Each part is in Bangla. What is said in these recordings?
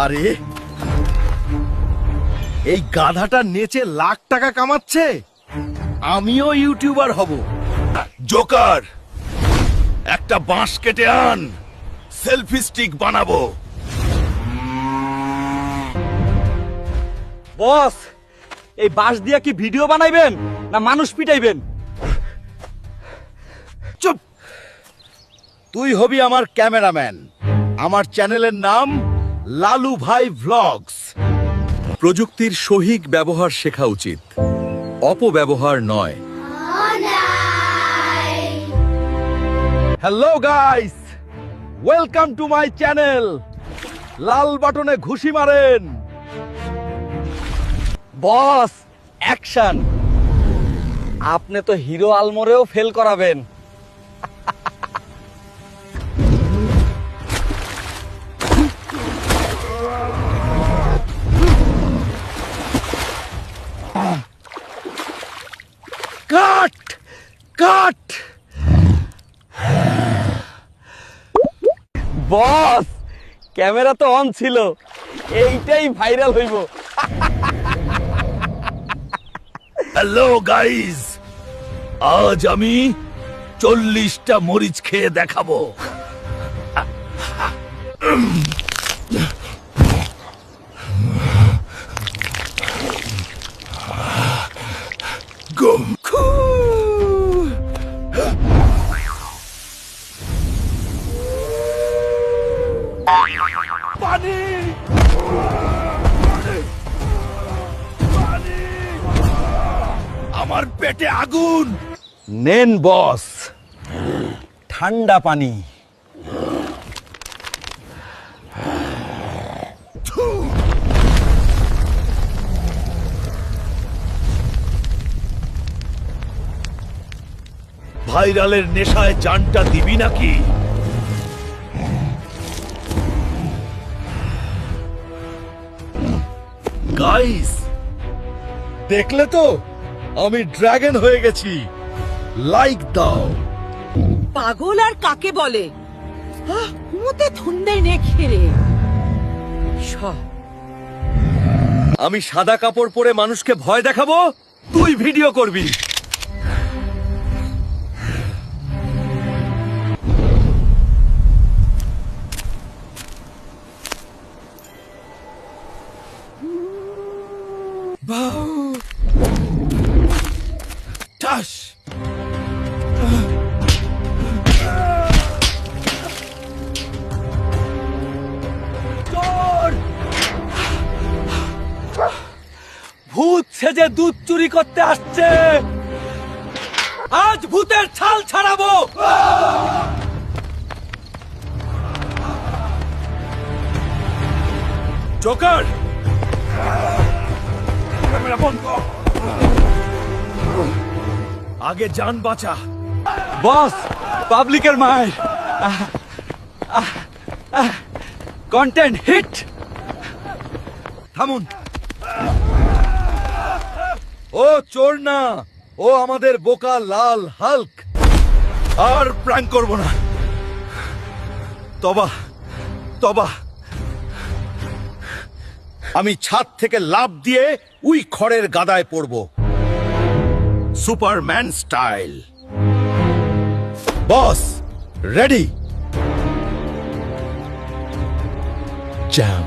আরে এই গাধাটা নেচে লাখ টাকা কামাচ্ছে, আমিও ইউটিউবার হব। জোকার, একটা বাঁশ কেটে আন, সেলফি স্টিক বানাবো। বস, এই বাঁশ দিয়া কি ভিডিও বানাইবেন না মানুষ পিটাইবেন? চুপ, তুই হবি আমার ক্যামেরাম্যান। আমার চ্যানেলের নাম লালু ভাই ভ্লগস। প্রযুক্তির সঠিক ব্যবহার শেখা উচিত, অপব্যবহার নয়। Hello guys, welcome to my channel. লাল বাটনে ঘুষি মারেন। Boss, action! আপনি তো হিরো আলমোরেও ফেল করাবেন। কাট কাট। বস, ক্যামেরা তো অন ছিল, এইটাই ভাইরাল হইব। হ্যালো গাইস, আজ আমি 40টা মরিচ খেয়ে দেখাবো। পানি! আমার পেটে আগুন। নেন বস, ঠান্ডা পানি। ভাইরালের নেশায় জানটা দিবি নাকি? গাইস, দেখলে তো আমি ড্রাগন হয়ে গেছি। লাইক দাও। পাগল আর কাকে বলে? কুমোতে ধুন্দে নে খেরে। আমি সাদা কাপড় পরে মানুষকে ভয় দেখাবো, তুই ভিডিও করবি। ঠাস! ভূত সেজে দুধ চুরি করতে আসছে, আজ ভূতের ছাল ছাড়াবো। জোকার, ক্যামেরা বন্ধ কর। আগে জান বাঁচা। বস, পাবলিকের মায়ের কন্টেন্ট হিট। থামুন। ও চোর না, ও আমাদের বোকা লাল হাল্ক। আর প্র্যাঙ্ক করব না। তবা তবা। আমি ছাদ থেকে লাফ দিয়ে ওই খড়ের গাদায় পড়ব, সুপারম্যান স্টাইল। বস রেডি? জ্যাম।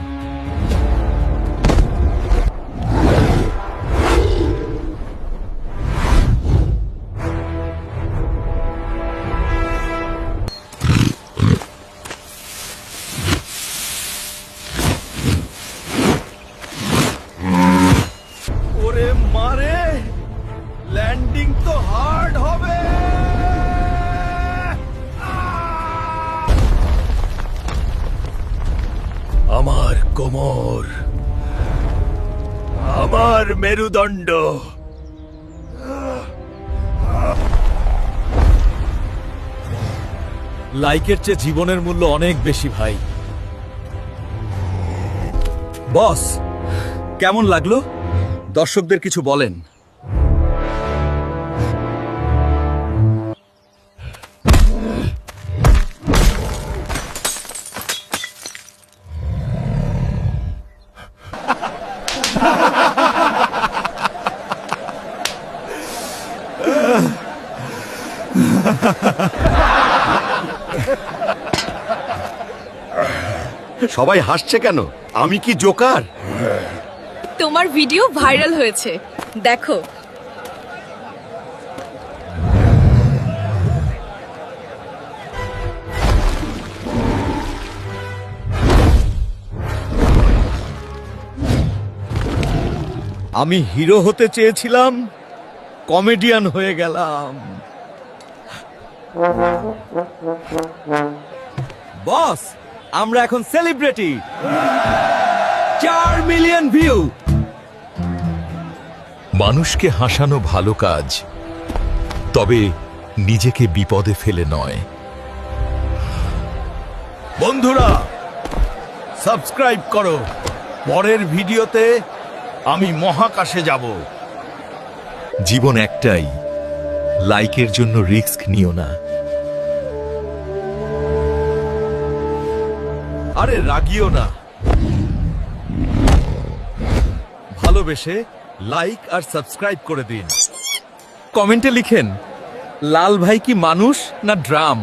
ওরে মারে, ল্যান্ডিং তো হার্ড হবে। আমার কোমর, আমার মেরুদণ্ড। লাইকের চেয়ে জীবনের মূল্য অনেক বেশি ভাই। বস, কেমন লাগলো? দর্শকদের কিছু বলেন। সবাই হাসছে কেন? আমি কি জোকার? তোমার ভিডিও ভাইরাল হয়েছে দেখো। আমি হিরো হতে চেয়েছিলাম, কমেডিয়ান হয়ে গেলাম। বস, আমরা এখন সেলিব্রিটি। 4 million view. মানুষকে হাসানো ভালো কাজ, তবে নিজেকে বিপদে ফেলে নয়। বন্ধুরা, সাবস্ক্রাইব করো। পরের ভিডিওতে আমি মহাকাশে যাব। জীবন একটাই, লাইকের জন্য রিস্ক নিও না। আরে রাগিও না। ভালোবেসে লাইক আর সাবস্ক্রাইব করে দিন। কমেন্টে লিখেন, লাল ভাই কি মানুষ না ড্রাম?